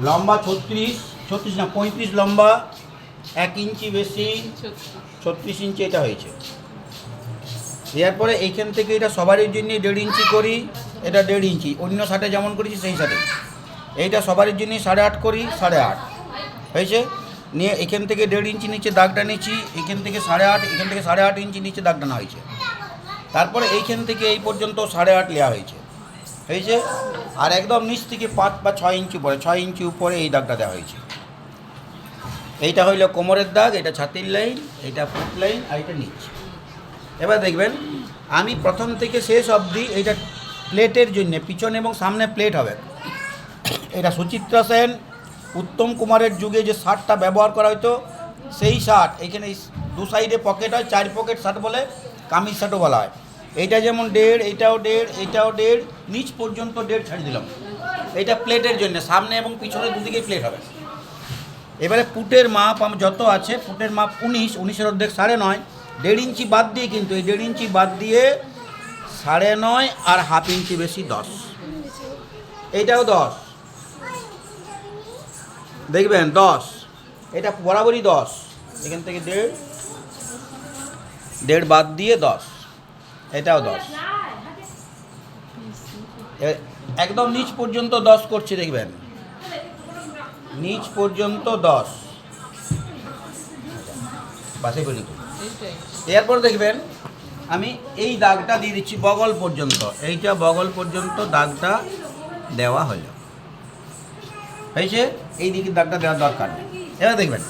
লম্বা 36 না 35 লম্বা, 1 ইঞ্চি বেশি, 36 ইঞ্চি এটা হয়েছে। এরপরে এইখান থেকে এটা সবারই জন্য 1.5 ইঞ্চি করি, এটা 1.5 ইঞ্চি, অন্য শার্টে যেমন করেছি সেই শার্টে। এইটা সবারই জন্য 8.5 করি, 8.5 হয়েছে। নিয়ে এখান থেকে 1.5 ইঞ্চি নিচে দাগটা নিচ্ছি, এখান থেকে 8.5, এখান থেকে 8.5 ইঞ্চি নিচে দাগ টানা হয়েছে। তারপরে এইখান থেকে এই পর্যন্ত 8.5 নেওয়া হয়েছে। আর একদম নিচ থেকে 5 বা 6 ইঞ্চি পরে, 6 ইঞ্চি উপরে এই দাগটা দেওয়া হয়েছে। এইটা হইল কোমরের দাগ, এটা ছাতির লাইন, এটা ফুট লাইন, আর এটা নিচ। এবার দেখবেন আমি প্রথম থেকে শেষ অবধি এইটা প্লেটের জন্য পিছনে এবং সামনে প্লেট হবে। এটা সুচিত্রা সেন, উত্তম কুমারের যুগে যে শার্টটা ব্যবহার করা হতো সেই শার্ট। এখানে 2 সাইডে পকেট হয়, 4 পকেট শার্ট বলে, কামিজ শার্টও বলা হয়। এইটা যেমন 1.5, এইটাও 1.5, এইটাও 1.5, নিচ পর্যন্ত 1.5 ছাড়ি দিলাম। এইটা প্লেটের জন্য, সামনে এবং পিছনে দুদিকেই প্লেট হবে। এবারে পুটের মাপ যত আছে, পুটের মাপ 19 অর্ধেক 9.5, 1.5 ইঞ্চি বাদ দিয়ে, কিন্তু এই 1.5 ইঞ্চি বাদ দিয়ে 9.5 আর হাফ ইঞ্চি বেশি 10। এইটাও 10, দেখবেন 10, এটা বরাবরই 10, এখান থেকে 1.5 বাদ দিয়ে 10, এটাও 10, একদম নিচ পর্যন্ত 10 করছে, দেখবেন নিচ পর্যন্ত 10 বাসে পর্যন্ত। এরপর দেখবেন আমি এই দাগটা দিয়ে দিচ্ছি বগল পর্যন্ত, এইটা বগল পর্যন্ত দাগটা দেওয়া হলো, হয়েছে। এই দিকে দাগটা দেওয়ার দরকার নেই। এবার দেখবেন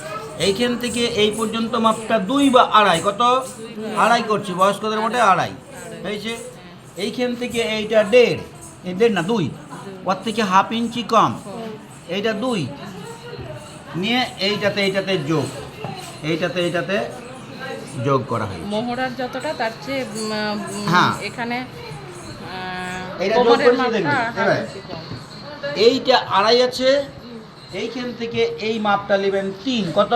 এইখান থেকে এই পর্যন্ত মাপটা 2 বা 2.5, কত 2.5 করছি, বয়স্কদের মোটে 2.5 হয়েছে। এইখান থেকে এইটা 1.5 না 2, ওর থেকে হাফ ইঞ্চি কম, এইটা 2 নিয়ে এইটাতে যোগ, এইটাতে যোগ করা হয়। মোহরার যতটা তার চেয়ে হ্যাঁ, এখানে কোমরের মাপটা এইটা 2.5 আছে। এইখান থেকে এই মাপটা নেবেন 3, কত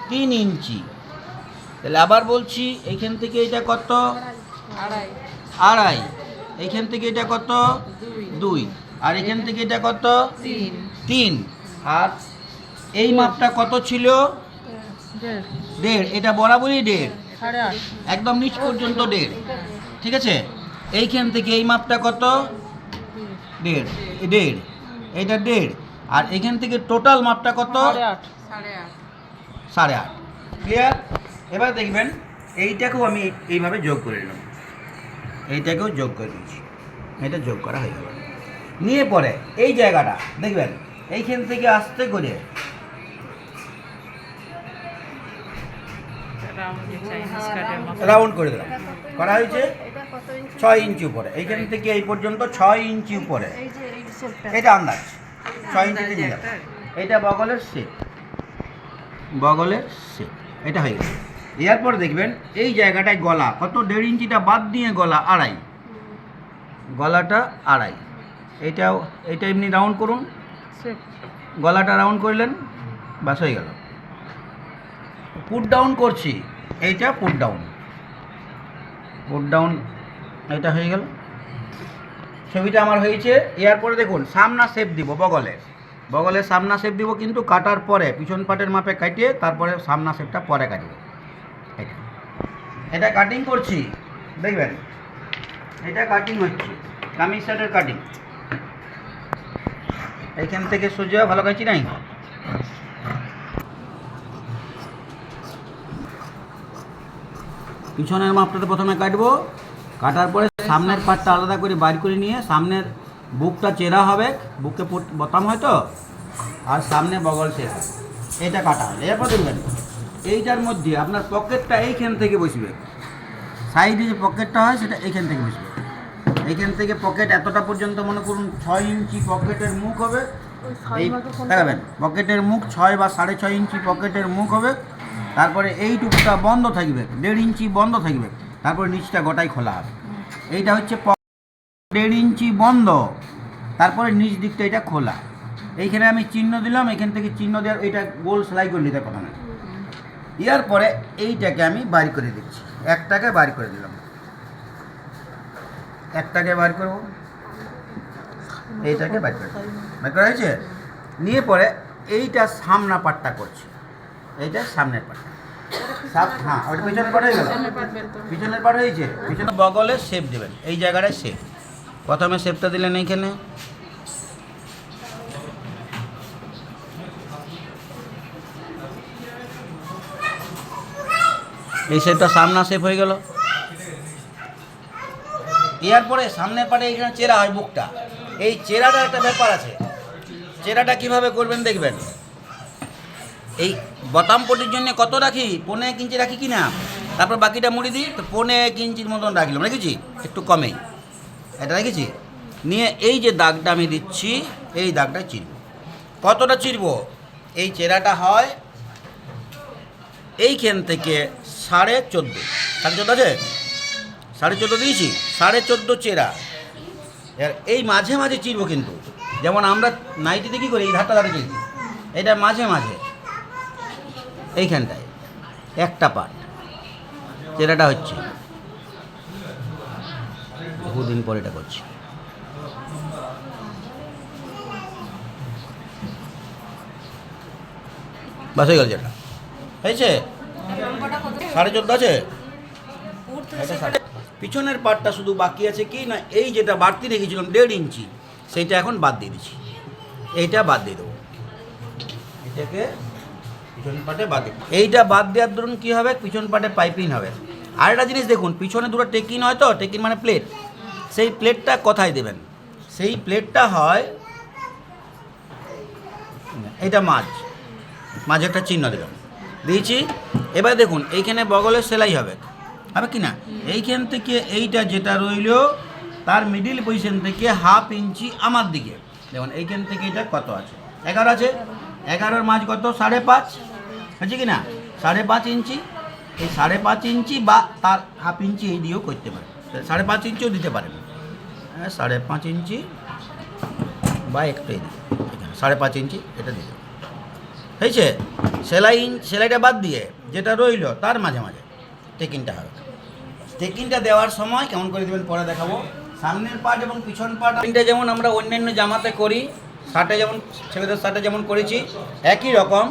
3 ইঞ্চি। তাহলে আবার বলছি, এইখান থেকে এটা কত 2.5, এইখান থেকে এটা কত 2, আর এখান থেকে এটা কত 3, আর এই মাপটা কত ছিল 1.5, এটা বরাবরই 1.5, একদম নিচ পর্যন্ত 1.5, ঠিক আছে। এইখান থেকে এই মাপটা কত 1.5, এটা 1.5, আর এখান থেকে টোটাল মাপটা কত 8.5, ক্লিয়ার। এবার দেখবেন এইটাকেও আমি এইভাবে যোগ করে নিলাম, এইটাকেও যোগ করে দিচ্ছি, এটা যোগ করা হয়ে গেল। নিয়ে পরে এই জায়গাটা দেখবেন এইখান থেকে আস্তে করে রাউন্ড করে দিলাম, করা হয়েছে 6 ইঞ্চি উপরে, এইখান থেকে এই পর্যন্ত 6 ইঞ্চি উপরে, এটা আন্দাজ 6 ইঞ্চিতে নিয়ে যাবে। এটা বগলের শেপ, এটা হয়ে গেছে। এরপর দেখবেন এই জায়গাটায় গলা কত, 1.5 ইঞ্চিটা বাদ দিয়ে গলা 2.5, গলাটা 2.5, এইটা এমনি রাউন্ড করুন, গলাটা রাউন্ড করলেন, বাস হয়ে গেল। পুট ডাউন করছি, এইটা পুট ডাউন, এটা হয়ে গেল, ছবিটা আমার হয়েছে। এরপরে দেখুন সামনা শেপ দিব, বগলের সামনা শেপ দিব, কিন্তু কাটার পরে পিছন পাটের মাপে কাটিয়ে তারপরে সামনা শেপটা পরে কাটব। এটা কাটিং করছি, দেখবেন এটা কাটিং হচ্ছে, কামিজ শার্টের কাটিং। এইখান থেকে সোজা ভালো কাটছি নাই, পিছনের মাপটাতে প্রথমে কাটবো, কাটার পরে সামনের পাটটা আলাদা করে বাইর করে নিয়ে সামনের বুকটা চেরা হবে, বুকে বোতাম হয়তো, আর সামনে বগল শেষ হবে, এটা কাটা হবে। এরপর দেখবেন এইটার মধ্যে আপনার পকেটটা এইখান থেকে বসবে, সাইডে যে পকেটটা হয় সেটা এইখান থেকে বসবে। এইখান থেকে পকেট এতটা পর্যন্ত মনে করুন 6 ইঞ্চি পকেটের মুখ হবে, এই দেখাবেন পকেটের মুখ 6 বা 6.5 ইঞ্চি পকেটের মুখ হবে। তারপরে এইটুকুটা বন্ধ থাকবে, 1.5 ইঞ্চি বন্ধ থাকবে, তারপরে নিচটা গোটাই খোলা হবে। এইটা হচ্ছে 1.5 ইঞ্চি বন্ধ, তারপরে নিচ দিকটা এটা খোলা। এইখানে আমি চিহ্ন দিলাম, এখান থেকে চিহ্ন দেওয়ার এইটা গোল সেলাই করে নিতে প্রথমে। এর পরে এইটাকে আমি বাইর করে দিচ্ছি, একটাকে বাইর করে দিলাম, একটাকে বাইর করব, এইটাকে বাইর করে বাইর করা হয়েছে। নিয়ে পরে এইটা সামনা পাটটা করছে, এইটা সামনের পাটটা হ্যাঁ ওইটা পিছনের পাট হয়ে গেল, পিছনের পাট হয়েছে। পিছনে বগলে শেপ দেবেন, এই জায়গাটায় শেপ। প্রথমে শেপটা দিলেন এইখানে, এই শেপটা সামনা শেপ হয়ে গেল। এর পরে সামনের পাটে এইখানে চেরা হয় বুকটা, এই চেরাটা একটা ব্যাপার আছে। চেরাটা কিভাবে করবেন দেখবেন। এই বটাম পটির জন্য কত রাখি, 1.5 ইঞ্চি রাখি কি না, তারপর বাকিটা মুড়ি দিই, তো 1.5 ইঞ্চির মতন রাখলাম, রেখেছি একটু কমেই, এটা রেখেছি। নিয়ে এই যে দাগটা আমি দিচ্ছি, এই দাগটা চিরব। কতটা চিরব, এই চেরাটা হয় এইখান থেকে 14.5, 14.5 আছে, 14.5 দিয়েছি, 14.5 চেরা। আর এই মাঝে মাঝে চিরব কিন্তু, যেমন আমরা নাইটিতে কী করি, এই ধারটা ধারে চিরছি, এটা মাঝে মাঝে এইখানটায় একটা পার্ট চেরাটা হচ্ছে। বহুদিন পর এটা করছি। বাস হয়ে গেল, যেটা হয়েছে 14.5 আছে। পিছনের পার্টটা শুধু বাকি আছে কি না, এই যেটা বাড়তি রেখেছিলাম 1.5 ইঞ্চি, সেইটা এখন বাদ দিয়ে দিচ্ছি। এইটা বাদ দিয়ে দেবো, এটাকে পিছন পাটে বাদ দিই। এইটা বাদ দেওয়ার দরুন কী হবে, পিছন পাটে পাইপিং হবে। আর একটা জিনিস দেখুন, পিছনে দুটো টেকিন হয়, তো টেকিন মানে প্লেট, সেই প্লেটটা কোথায় দেবেন, সেই প্লেটটা হয় এইটা মাঝে একটা চিহ্ন দিলাম, দিয়েছি। এবার দেখুন এইখানে বগলের সেলাই হবে, হবে কি না, এইখান থেকে এইটা যেটা রইল তার মিডিল পজিশন থেকে 1/2 ইঞ্চি আমার দিকে, দেখুন এইখান থেকে এটা কত আছে, 11 আছে, 11-র মাঝ কত, 5.5 আছে কি না, 5.5 ইঞ্চি। এই 5.5 ইঞ্চি বা তার 1/2 ইঞ্চি এই দিয়েও করতে পারেন, 5.5 ইঞ্চিও দিতে পারেন, 5.5 ইঞ্চি বা একটু এই দিকে, এখানে 5.5 ইঞ্চি এটা দিয়ে দেবেন, হয়েছে। সেলাইটা বাদ দিয়ে যেটা রইল তার মাঝে মাঝে টেকিংটা হবে। টেকিংটা দেওয়ার সময় কেমন করে দেবেন পরে দেখাবো। সামনের পার্ট এবং পিছন পার্ট যেমন আমরা অন্যান্য জামাতে করি, শার্টে যেমন, ছেলেদের শার্টে যেমন করেছি, একই রকম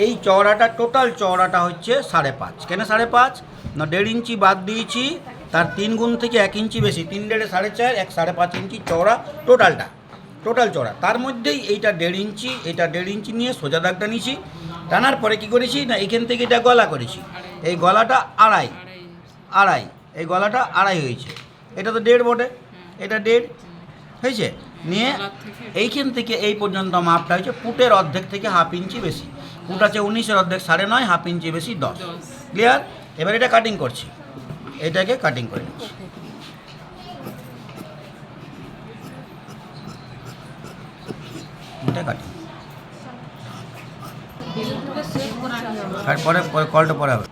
এই চওড়াটা, টোটাল চওড়াটা হচ্ছে 5.5। কেন 5.5 না, 1.5 ইঞ্চি বাদ দিয়েছি, তার 3 গুণ থেকে 1 ইঞ্চি বেশি, 3 1.5 4.5, 5.5 ইঞ্চি চওড়া টোটাল চওড়া। তার মধ্যেই এইটা 1.5 ইঞ্চি, এটা 1.5 ইঞ্চি নিয়ে সোজা দাগটা নিয়েছি। টানার পরে কী করেছি না, এইখান থেকে এটা গলা করেছি, এই গলাটা আড়াই, এই গলাটা আড়াই হয়েছে, এটা তো 1.5 বটে, এটা 1.5 হয়েছে। নিয়ে এইখান থেকে এই পর্যন্ত মাপটা হয়েছে ফুটের অর্ধেক থেকে 1/2 ইঞ্চি বেশি, ফুট আছে 19-এর অর্ধেক 9.5, 1/2 ইঞ্চি বেশি 10। ক্লিয়ার? এবার এটা কাটিং করছি, এটাকে কাটিং করে নিচ্ছি। এটা কাটিং, তারপরে কলটা পরে হবে।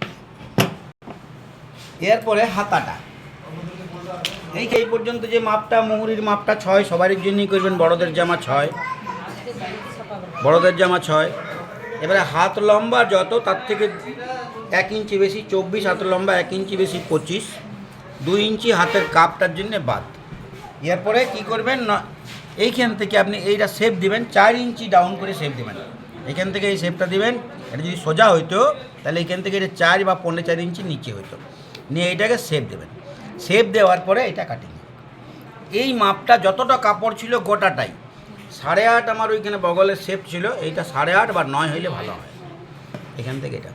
এরপরে হাতাটা, এই পর্যন্ত যে মাপটা, মুহুরির মাপটা 6, সবারই জন্যই করবেন, বড়দের জামা 6, বড়দের জামা 6। এবারে হাত লম্বা যত, তার থেকে 1 ইঞ্চি বেশি 24, হাত লম্বা 1 ইঞ্চি বেশি 25, 2 ইঞ্চি হাতের কাপটার জন্য বাদ। এরপরে কি করবেন না, এইখান থেকে আপনি এইটা শেপ দিবেন, 4 ইঞ্চি ডাউন করে শেপ দেবেন, এখান থেকে এই শেপটা দিবেন। এটা যদি সোজা হইতো তাহলে এইখান থেকে এটা 4 বা 4.5 ইঞ্চি নিচে হইতো, নিয়ে এইটাকে শেপ দেবেন। শেপ দেওয়ার পরে এটা কাটিং। এই মাপটা যতটা কাপড় ছিল গোটাটাই 8.5 আমার ওইখানে বগলের শেপ ছিল, এইটা 8.5 বা 9 হইলে ভালো হয়। এখান থেকে এটা